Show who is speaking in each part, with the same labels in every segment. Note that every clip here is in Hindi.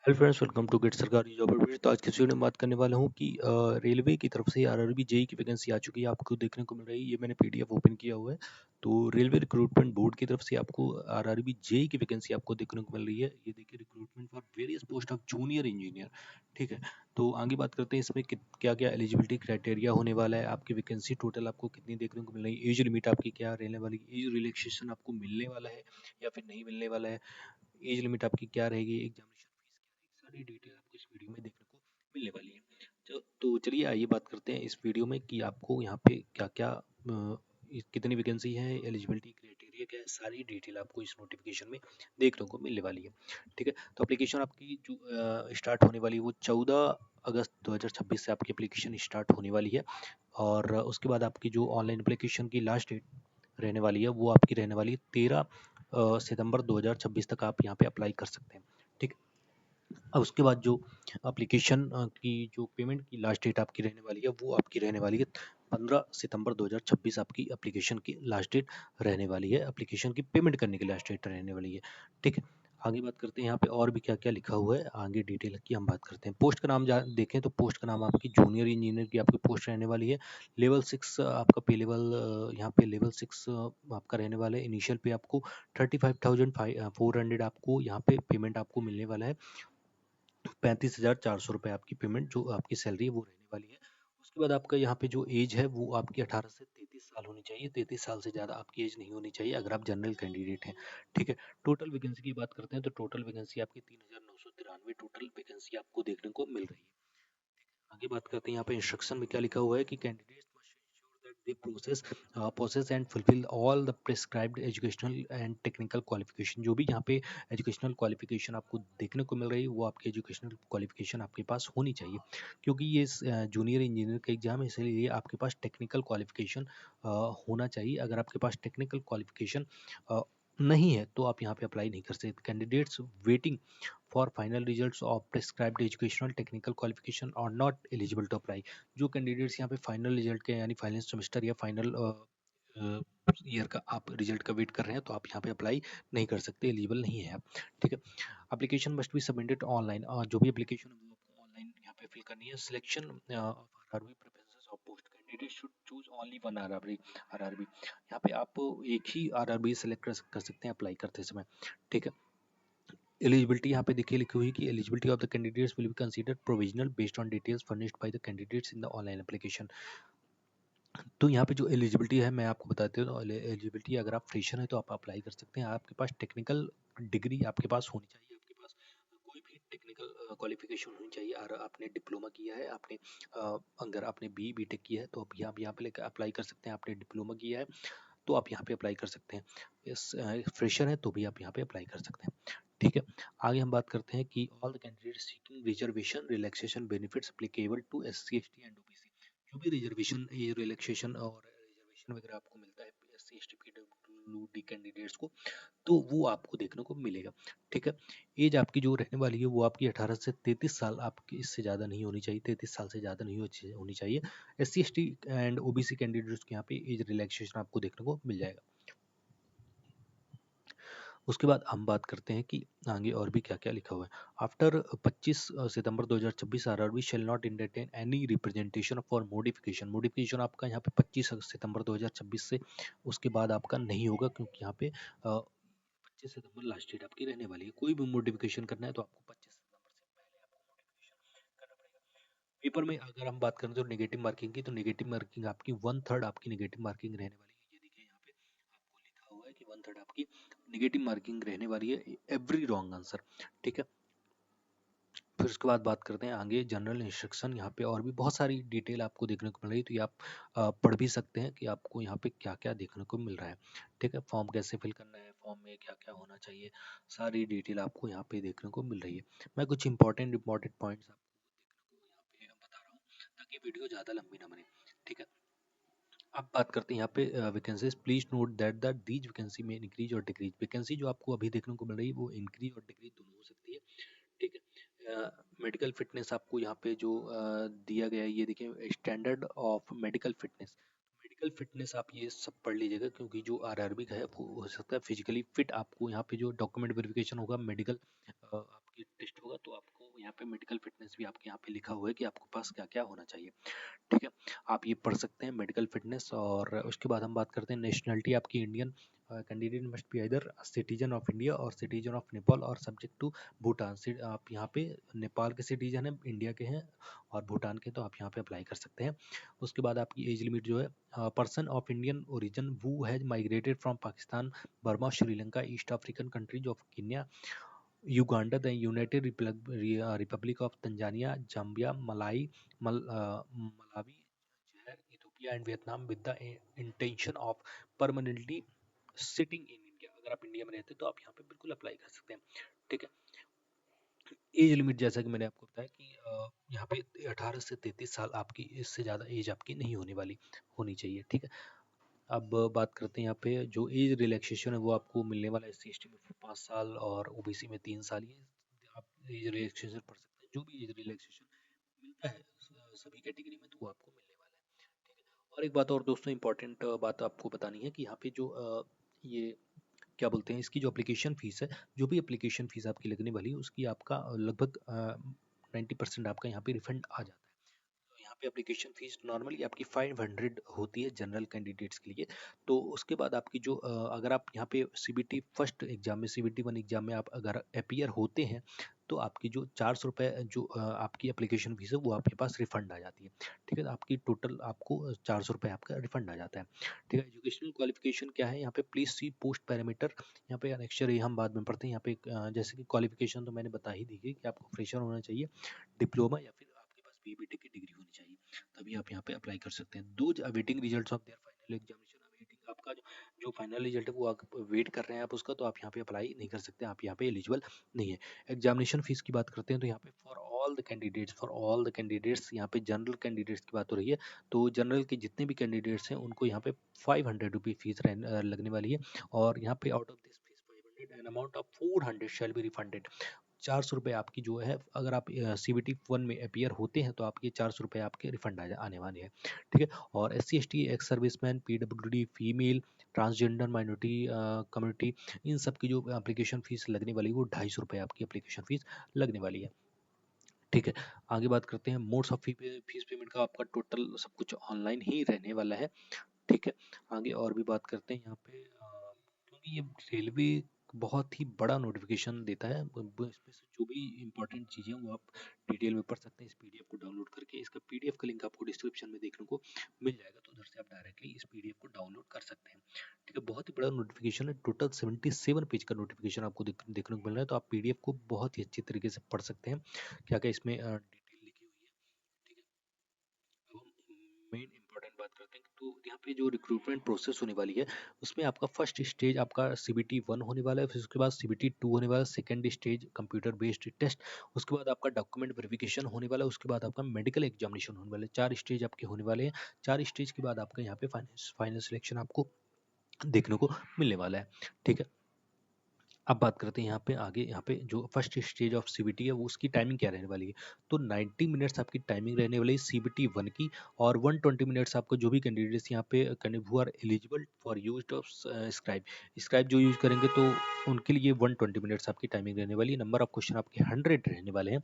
Speaker 1: Hello friends, welcome to get सरकारी जॉब अपडेट। तो आज की वीडियो में बात करने वाला हूँ कि रेलवे की तरफ से आरआरबी जेई की वैकेंसी आ चुकी है, आपको देखने को मिल रही है। ये मैंने पीडीएफ ओपन किया हुआ है। तो रेलवे रिक्रूटमेंट बोर्ड की तरफ से आपको आरआरबी जेई की वैकेंसी आपको देखने को मिल रही है। ये देखिए, recruitment for various post of junior engineer. ठीक है, तो आगे बात करते हैं इसमें क्या क्या एलिजिबिलिटी क्राइटेरिया होने वाला है, आपकी वैकेंसी टोटल आपको कितनी देखने को मिल रही है, एज लिमिट आपकी क्या रहने वाली है, एज रिलैक्सेशन आपको मिलने वाला है या फिर नहीं मिलने वाला है, एज लिमिट आपकी क्या रहेगी, एग्जामिनेशन फीस क्या रहेगी, सारी डिटेल आपको इस वीडियो में देखने को मिलने वाली है। तो चलिए आइए बात करते हैं इस वीडियो में कि आपको यहाँ पे क्या क्या कितनी वैकेंसी है, एलिजिबिलिटी क्राइटेरिया क्या है, सारी डिटेल आपको इस नोटिफिकेशन में देखने को मिलने वाली है। ठीक है, तो एप्लीकेशन आपकी जो स्टार्ट होने वाली है वो 14 अगस्त 2026 से आपकी एप्लीकेशन स्टार्ट होने वाली है। और उसके बाद आपकी जो ऑनलाइन एप्लीकेशन की लास्ट डेट रहने वाली है वो आपकी रहने वाली है 13 सितंबर 2026 तक आप यहाँ पे अप्लाई कर सकते हैं। ठीक, अब उसके बाद जो एप्लीकेशन की जो पेमेंट की लास्ट डेट आपकी रहने वाली है वो आपकी रहने वाली है 15 सितंबर 2026 आपकी एप्लीकेशन की लास्ट डेट रहने वाली है, एप्लीकेशन की पेमेंट करने की लास्ट डेट रहने वाली है। ठीक है, आगे बात करते हैं यहाँ पे और भी क्या क्या लिखा हुआ है, आगे डिटेल की हम बात करते हैं। पोस्ट का नाम देखें तो पोस्ट का नाम आपकी जूनियर इंजीनियर की आपकी पोस्ट रहने वाली है। लेवल 6 आपका पे लेवल, यहाँ पे लेवल 6 आपका रहने वाला है। इनिशियल पे आपको 35,400 आपको यहाँ पे पेमेंट आपको मिलने वाला है। 35,400 रुपये आपकी पेमेंट जो आपकी सैलरी है वो रहने वाली है। उसके बाद आपका यहाँ पे जो एज है वो आपकी 18 से 33 साल होनी चाहिए। 33 साल से ज़्यादा आपकी एज नहीं होनी चाहिए अगर आप जनरल कैंडिडेट हैं। ठीक है, टोटल वैकेंसी की बात करते हैं तो टोटल वैकेंसी आपकी 3,993 टोटल वैकेंसी आपको देखने को मिल रही है। आगे बात करते हैं यहाँ पे इंस्ट्रक्शन में क्या लिखा हुआ है कि candidates must ensure that they process and fulfil all the prescribed educational and technical qualification. जो भी यहाँ पे एजुकेशनल क्वालिफिकेशन आपको देखने को मिल रही है वो आपकी एजुकेशनल क्वालिफिकेशन आपके पास होनी चाहिए, क्योंकि ये जूनियर इंजीनियर का एग्जाम है, इसलिए आपके पास टेक्निकल क्वालिफिकेशन होना चाहिए। अगर आपके पास टेक्निकल क्वालिफिकेशन नहीं है तो आप यहाँ पे अप्लाई नहीं कर सकते। Candidates waiting for final results of prescribed educational technical qualification are not eligible to apply. जो कैंडिडेट्स यहाँ पे फाइनल रिजल्ट के यानी फाइनल सेमेस्टर या फाइनल ईयर का आप रिजल्ट का वेट कर रहे हैं तो आप यहाँ पे अप्लाई नहीं कर सकते, एलिजिबल नहीं है आप। ठीक है, application must be submitted online. जो भी एप्लीकेशन है वो आपको ऑनलाइन यहाँ पे फिल करनी है। Selection RRB preferences of post, candidate should choose only one RRB. RRB यहाँ पे आप एक ही आरआरबी सेलेक्ट कर सकते हैं अप्लाई करते समय। ठीक है, एलिजिबिलिटी यहाँ पे देखिए लिखी हुई कि eligibility of the candidates will be considered provisional based on details furnished by the candidates in the online application. तो यहाँ पे जो एलिजिबिलिटी है मैं आपको बताती हूँ। एलिजिबिलिटी, अगर आप फ्रेशर हैं तो आप अप्लाई कर सकते हैं। आपके पास टेक्निकल डिग्री आपके पास होनी चाहिए, आपके पास कोई भी टेक्निकल क्वालिफिकेशन होनी चाहिए। और आपने डिप्लोमा किया है, आपने अगर आपने बी टेक किया है तो आप यहाँ पे अप्लाई कर सकते हैं। आपने डिप्लोमा किया है तो आप यहाँ पे अप्लाई कर सकते हैं। इस फ्रेशर है तो भी आप यहाँ पे अप्लाई कर सकते हैं। ठीक है, आगे हम बात करते हैं कि all the candidates seeking reservation relaxation benefits applicable to SC ST and OBC. जो भी रिजर्वेशन, ये रिलैक्सेशन और रिजर्वेशन वगैरह आपको मिलता है एससी एसटी पीडब्ल्यूडी कैंडिडेट्स को, तो वो आपको देखने को मिलेगा। ठीक है, एज आपकी जो रहने वाली है वो आपकी 18 से 33 साल, आपकी इससे ज़्यादा नहीं होनी चाहिए, 33 साल से ज़्यादा नहीं होनी चाहिए। SC ST and OBC candidates के यहाँ पे एज रिलैक्सेशन आपको देखने को मिल जाएगा। उसके बाद हम बात करते हैं कि आगे और भी क्या क्या लिखा हुआ है। After 25 September 2026 RRB shall not entertain any representation for modification. Modification आपका यहाँ पे 25 सितंबर 2026 से उसके बाद आपका नहीं होगा, क्योंकि यहाँ पे 25 सितंबर लास्ट डेट आपकी रहने वाली है। कोई भी मॉडिफिकेशन करना है तो आपको 25 सितंबर से पहले आपको मॉडिफिकेशन करना पड़ेगा। पेपर में अगर हम बात करें तो नेगेटिव मार्किंग की, तो नेगेटिव मार्किंग आपकी 1/3 आपकी नेगेटिव मार्किंग रहने वाली है। ये देखिए यहाँ पे आपको लिखा हुआ है कि 1/3 आपकी नेगेटिव मार्किंग रहने वाली है एवरी रॉन्ग आंसर। ठीक है, फिर उसके बाद बात करते हैं आगे जनरल इंस्ट्रक्शन। यहाँ पे और भी बहुत सारी डिटेल आपको देखने को मिल रही है, तो ये आप पढ़ भी सकते हैं कि आपको यहाँ पे क्या क्या देखने को मिल रहा है। ठीक है, फॉर्म कैसे फिल करना है, फॉर्म में क्या क्या होना चाहिए, सारी डिटेल आपको यहाँ पे देखने को मिल रही है। मैं कुछ इंपॉर्टेंट पॉइंट्स आपको देखने को यहाँ पे बता रहा हूँ ताकि वीडियो ज़्यादा लंबी ना बने। ठीक है, अब बात करते हैं यहाँ पे vacancies. Please note that these vacancy में इंक्रीज और डिक्रीज। वैकेंसी जो आपको अभी देखने को मिल रही है वो इंक्रीज और डिक्रीज दोनों हो सकती है। ठीक है, मेडिकल फिटनेस आपको यहाँ पे जो दिया गया है, ये देखिए standard of medical fitness. Medical fitness आप ये सब पढ़ लीजिएगा, क्योंकि जो आरआरबी का है वो हो सकता है फिजिकली फिट। आपको यहाँ पे जो डॉक्यूमेंट वेरिफिकेशन होगा, मेडिकल आपकी टेस्ट होगा, तो आपको यहाँ पे मेडिकल फिटनेस भी आपके यहाँ पे लिखा हुआ है कि आपके पास क्या क्या होना चाहिए। ठीक है, आप ये पढ़ सकते हैं मेडिकल फिटनेस। और उसके बाद हम बात करते हैं नेशनलिटी आपकी Indian. Candidate must be either citizen of India और सिटीजन ऑफ नेपाल और सब्जेक्ट टू भूटान। आप यहाँ पे नेपाल के सिटीजन हैं, इंडिया के हैं और भूटान के, तो आप यहाँ पे अप्लाई कर सकते हैं। उसके बाद आपकी एज लिमिट जो है, person of Indian origin who has migrated from Pakistan, Burma, Sri Lanka, east African countries of Kenya, Uganda, the United Republic of Tanzania, Zambia, Malawi, Ethiopia and Vietnam with the intention of permanently sitting in India. अगर आप इंडिया में रहते हैं तो आप यहाँ पे बिल्कुल अप्लाई कर सकते हैं। ठीक है, एज लिमिट जैसा कि मैंने आपको बताया कि यहाँ पे 18 से 33 साल आपकी, इससे ज़्यादा एज आपकी नहीं होनी चाहिए। ठीक है, अब बात करते हैं यहाँ पे जो एज रिलैक्सेशन है वो आपको मिलने वाला है एस सी एस टी में 5 साल और ओबीसी में 3 साल। ये आप एज रिलैक्सेशन पढ़ सकते हैं, जो भी एज रिलैक्सेशन मिलता है सभी कैटेगरी में, तो वो आपको मिलने वाला है। ठीक है, और एक बात और दोस्तों, इंपॉर्टेंट बात आपको बतानी है कि यहाँ पे जो ये क्या बोलते हैं, इसकी जो एप्लीकेशन फ़ीस है, जो भी एप्लीकेशन फ़ीस आपकी लगने वाली है उसकी आपका लगभग 90% आपका यहाँ पे रिफंड आ जाता है। तो यहाँ पे एप्लीकेशन फ़ीस नॉर्मली आपकी 500 होती है जनरल कैंडिडेट्स के लिए। तो उसके बाद आपकी जो अगर आप यहाँ पे सीबीटी फर्स्ट एग्जाम में, सीबीटी 1 एग्जाम में आप अगर अपीयर होते हैं तो आपकी जो 400 रुपये जो आपकी एप्लीकेशन फ़ीस है वो आपके पास रिफंड आ जाती है। ठीक है, तो आपकी टोटल आपको 400 रुपये आपका रिफंड आ जाता है। ठीक है, एजुकेशनल क्वालिफिकेशन क्या है यहाँ पे, प्लीज सी पोस्ट पैरामीटर। यहाँ पे अनेक्चर ये हम बाद में पढ़ते हैं। यहाँ पे जैसे कि क्वालिफिकेशन तो मैंने बता ही दी कि आपको फ्रेशर होना चाहिए, डिप्लोमा या फिर आपके पास बीबीटी की डिग्री होनी चाहिए, तभी आप यहाँ पे अप्लाई कर सकते हैं। दो awaiting results of their final examination, awaiting आपका जो फाइनल रिजल्ट है वो आप वेट कर रहे हैं आप उसका, तो आप यहाँ पे अप्लाई नहीं कर सकते, आप यहाँ पे एलिजिबल नहीं है। एग्जामिनेशन फीस की बात करते हैं तो यहाँ पे फॉर ऑल द कैंडिडेट्स यहाँ पे जनरल कैंडिडेट्स की बात हो रही है, तो जनरल के जितने भी कैंडिडेट्स हैं उनको यहाँ पे 500 रुपी फीस लगने वाली है। और यहाँ पे out of this fees 500 an amount of 400 shall be refunded. 400 रुपये आपकी जो है, अगर आप सीबीटी 1 में अपीयर होते हैं तो आपके 400 रुपये आपके रिफंड आने वाले हैं। ठीक है, और S C S T, ex serviceman, PWD, female, transgender minority community, इन सब की जो एप्लीकेशन फीस लगने वाली है वो 250 रुपये आपकी एप्लीकेशन फीस लगने वाली है। ठीक है, आगे बात करते हैं मोड्स ऑफ फीस पेमेंट का। आपका टोटल सब कुछ ऑनलाइन ही रहने वाला है। ठीक है, आगे और भी बात करते हैं यहाँ पे क्योंकि ये रेलवे बहुत ही बड़ा नोटिफिकेशन देता है, इसमें से जो भी इंपॉर्टेंट चीज़ें हैं वो आप डिटेल में पढ़ सकते हैं इस पीडीएफ को डाउनलोड करके। इसका पीडीएफ का लिंक आपको डिस्क्रिप्शन में देखने को मिल जाएगा, तो उधर से आप डायरेक्टली इस पीडीएफ को डाउनलोड कर सकते हैं। ठीक है, बहुत ही बड़ा नोटिफिकेशन है, टोटल 77 पेज का नोटिफिकेशन आपको देखने को मिल रहा है, तो आप पीडीएफ को बहुत ही अच्छी तरीके से पढ़ सकते हैं, क्या क्या इसमें डिटेल लिखी हुई है। ठीक है, अब हम मेन इंपॉर्टेंट बात करते हैं तो यहाँ पे जो रिक्रूटमेंट प्रोसेस होने वाली है उसमें आपका फर्स्ट स्टेज आपका सीबीटी 1 होने वाला है, फिर उसके बाद सीबीटी 2 होने वाला है, second stage computer based test, उसके बाद आपका डॉक्यूमेंट वेरिफिकेशन होने वाला है, उसके बाद आपका मेडिकल एग्जामिनेशन होने वाला है। 4 स्टेज आपके होने वाले हैं। 4 स्टेज के बाद आपका यहाँ पे फाइनल सिलेक्शन आपको देखने को मिलने वाला है। ठीक है, अब बात करते हैं यहाँ पे आगे, यहाँ पे जो फर्स्ट स्टेज ऑफ सीबीटी है वो उसकी टाइमिंग क्या रहने वाली है, तो 90 मिनट्स आपकी टाइमिंग रहने वाली है सीबीटी 1 की, और 120 मिनट्स आपको जो भी कैंडिडेट्स यहाँ पे who are eligible for use of scribe, scribe जो यूज करेंगे तो उनके लिए 120 मिनट्स आपकी टाइमिंग रहने वाली है। नंबर ऑफ क्वेश्चन आपके 100 रहने वाले हैं।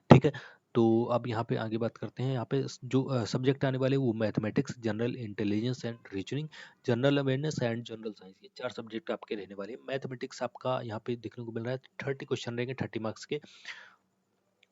Speaker 1: ठीक है, तो अब यहाँ पे आगे बात करते हैं। यहाँ पे जो सब्जेक्ट आने वाले वो mathematics, general intelligence and reasoning, general awareness and general science, ये 4 सब्जेक्ट आपके रहने वाले हैं। मैथमेटिक्स आपका यहाँ पे देखने को मिल रहा है 30 क्वेश्चन रहेंगे 30 मार्क्स के,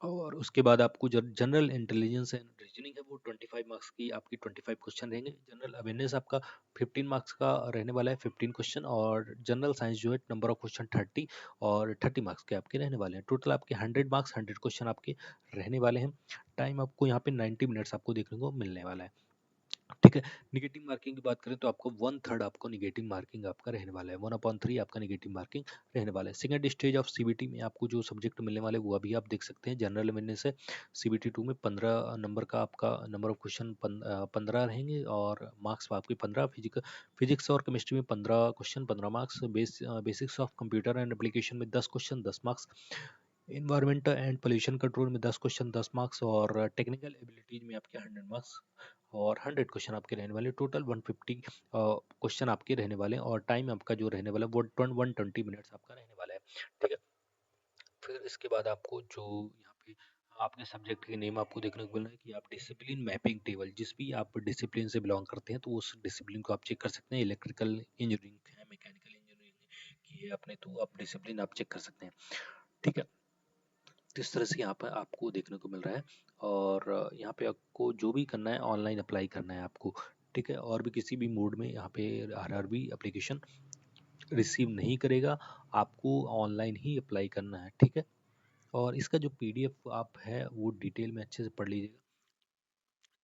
Speaker 1: और उसके बाद आपको जनरल इंटेलिजेंस एंड रीजनिंग है वो 25 मार्क्स की आपकी 25 क्वेश्चन रहेंगे। जनरल अवेयरनेस आपका 15 मार्क्स का रहने वाला है 15 क्वेश्चन, और जनरल साइंस जो है नंबर ऑफ क्वेश्चन 30 और 30 मार्क्स के आपके रहने वाले हैं। टोटल आपके 100 मार्क्स 100 क्वेश्चन आपके रहने वाले हैं। टाइम आपको यहाँ पे 90 मिनट्स आपको देखने को मिलने वाला है। ठीक है, निगेटिव मार्किंग की बात करें तो आपको 1/3 आपको निगेटिव मार्किंग आपका रहने वाला है, 1/3 आपका निगेटिव मार्किंग रहने वाला है। सेकंड स्टेज ऑफ सीबीटी में आपको जो सब्जेक्ट मिलने वाले वो अभी आप देख सकते हैं। जनरल अवेयरनेस है सीबीटी 2 में 15 नंबर का आपका नंबर ऑफ क्वेश्चन 15 रहेंगे, और मार्क्स आपके 15। फिजिक्स और केमिस्ट्री में 15 question 15 marks. Basics of computer and application में 10 question 10 marks. Environment and pollution control में 10 क्वेश्चन 10 मार्क्स, और टेक्निकल एबिलिटीज में आपके 100 मार्क्स और 100 क्वेश्चन आपके रहने वाले। टोटल 150 क्वेश्चन आपके रहने वाले हैं, और टाइम आपका जो रहने वाला है वो 120 मिनट्स आपका रहने वाला है। ठीक है, फिर इसके बाद आपको जो यहाँ पे आपके सब्जेक्ट के नेम आपको देखने को मिल रहा है कि आप डिसिप्लिन मैपिंग टेबल, जिस भी आप डिसिप्लिन से बिलोंग करते हैं तो उस डिसिप्लिन को आप चेक कर सकते हैं। इलेक्ट्रिकल इंजीनियरिंग है, मैकेनिकल इंजीनियरिंग की है अपने, तो आप डिसिप्लिन आप चेक कर सकते हैं। ठीक है, तो इस तरह से यहाँ पर आपको देखने को मिल रहा है। और यहाँ पे आपको जो भी करना है ऑनलाइन अप्लाई करना है आपको। ठीक है, और भी किसी भी मोड में यहाँ पे आरआरबी एप्लीकेशन रिसीव नहीं करेगा, आपको ऑनलाइन ही अप्लाई करना है। ठीक है, और इसका जो पीडीएफ आप है वो डिटेल में अच्छे से पढ़ लीजिएगा,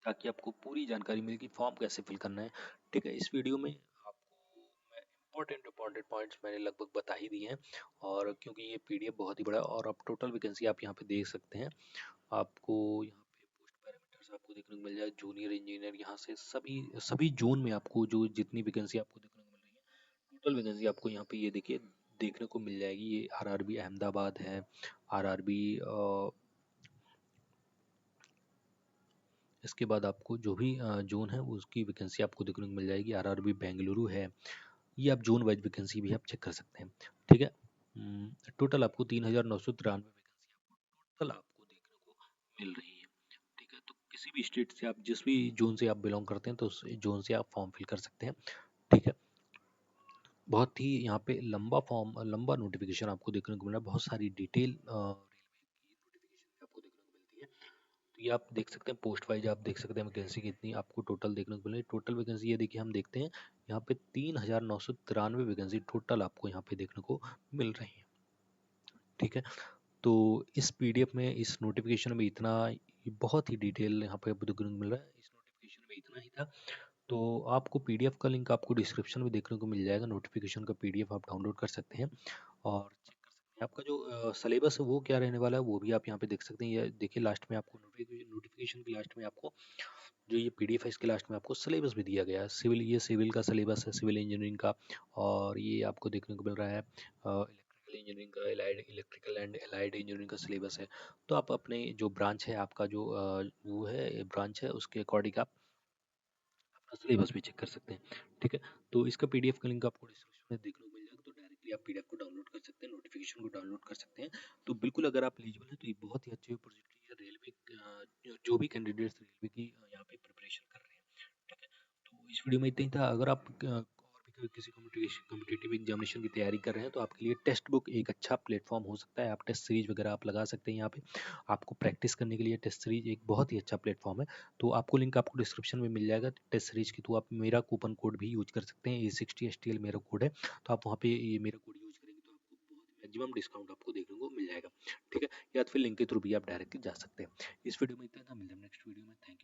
Speaker 1: ताकि आपको पूरी जानकारी मिले कि फॉर्म कैसे फिल करना है। ठीक है, इस वीडियो में आपको मैं इम्पोर्टेंट पॉइंट्स मैंने लगभग बता ही दिए हैं। और क्योंकि ये पीडीएफ बहुत ही बड़ा है और आप टोटल वैकेंसी आप यहाँ पे देख सकते हैं। आपको यहाँ पे पोस्ट पैरामीटर्स आपको देखने को मिल जाए, जूनियर इंजीनियर, यहाँ से सभी सभी जोन में आपको जो जितनी वैकेंसी आपको देखने को मिल रही है, टोटल वैकेंसी आपको यहाँ पे ये देखिए देखने को मिल जाएगी। ये आरआरबी अहमदाबाद है, आरआरबी इसके बाद आपको जो भी जोन है उसकी वैकेंसी आपको देखने को मिल जाएगी। आरआरबी बेंगलुरु है, ये आप जोन वाइज वैकेंसी भी आप चेक कर सकते हैं। ठीक है, टोटल आपको 3,993 वैकेंसी आपको टोटल आपको देखने को मिल रही है। ठीक है, तो किसी भी स्टेट से आप जिस भी जोन से आप बिलोंग करते हैं तो उस जोन से आप फॉर्म फिल कर सकते हैं। ठीक है, बहुत ही यहाँ पे लंबा फॉर्म, लंबा नोटिफिकेशन आपको देखने को मिल रहा है। बहुत सारी डिटेल रेलवे की नोटिफिकेशन आपको देखने को मिलती है। तो ये आप देख सकते हैं, पोस्ट वाइज आप देख सकते हैं वैकेंसी कितनी आपको टोटल देखने को मिल रही है। टोटल वैकेंसी ये देखिए हम देखते हैं यहाँ पे 3,993 वैकेंसी टोटल आपको यहाँ पे देखने को मिल रही है। ठीक है, तो इस पीडीएफ में, इस नोटिफिकेशन में इतना, बहुत ही डिटेल यहाँ पे आपको देखने को मिल रहा है। इस नोटिफिकेशन में इतना ही था। तो आपको पीडीएफ का लिंक आपको डिस्क्रिप्शन में देखने को मिल जाएगा। नोटिफिकेशन का पीडीएफ आप डाउनलोड कर सकते हैं और चेक कर सकते हैं। आपका जो सिलेबस है वो क्या रहने वाला है वो भी आप यहाँ पे देख सकते हैं। ये देखिए लास्ट में आपको नोटिफिकेशन के लास्ट में आपको जो ये पीडीएफ है इसके लास्ट में आपको सिलेबस भी दिया गया है। सिविल, ये सिविल का सिलेबस है, सिविल इंजीनियरिंग का। और ये आपको देखने को मिल रहा है इलेक्ट्रिकल इंजीनियरिंग का, allied electrical and allied engineering का सिलेबस है। तो आप अपने जो ब्रांच है आपका जो वो है ब्रांच है उसके अकॉर्डिंग आप अपना सिलेबस भी चेक कर सकते हैं। ठीक है, तो इसका पीडीएफ का लिंक आपको डिस्क्रिप्शन में देखने को मिल जाएगा, तो डायरेक्टली आप पीडीएफ को डाउनलोड कर सकते हैं, नोटिफिकेशन को डाउनलोड कर सकते हैं। तो बिल्कुल अगर आप एलिजिबल हैं तो ये बहुत ही अच्छी अपॉर्चुनिटी है। रेलवे जो भी कैंडिडेट्स रेलवे की यहाँ पे प्रिपरेशन कर रहे हैं। ठीक है, तो इस वीडियो में इतना ही था। अगर आप और भी किसी कॉम्पिटिटिव एग्जामिनेशन की तैयारी कर रहे हैं तो आपके लिए टेक्स्ट बुक एक अच्छा प्लेटफॉर्म हो सकता है। आप टेस्ट सीरीज वगैरह आप लगा सकते हैं यहाँ पे। आपको प्रैक्टिस करने के लिए टेस्ट सीरीज एक बहुत ही अच्छा प्लेटफॉर्म है। तो आपको लिंक आपको डिस्क्रिप्शन में मिल जाएगा टेस्ट सीरीज की। तो आप मेरा कूपन कोड भी यूज कर सकते हैं, A60STL मेरा कोड है। तो आप वहाँ पे ये मेरा कोड यूज करेंगे तो आपको बहुत मैक्सिमम डिस्काउंट आपको देखने को मिल जाएगा। ठीक है, या तो फिर लिंक के थ्रू भी आप डायरेक्टली जा सकते हैं। इस वीडियो में इतना था, मिलते हैं नेक्स्ट वीडियो में। Thank you.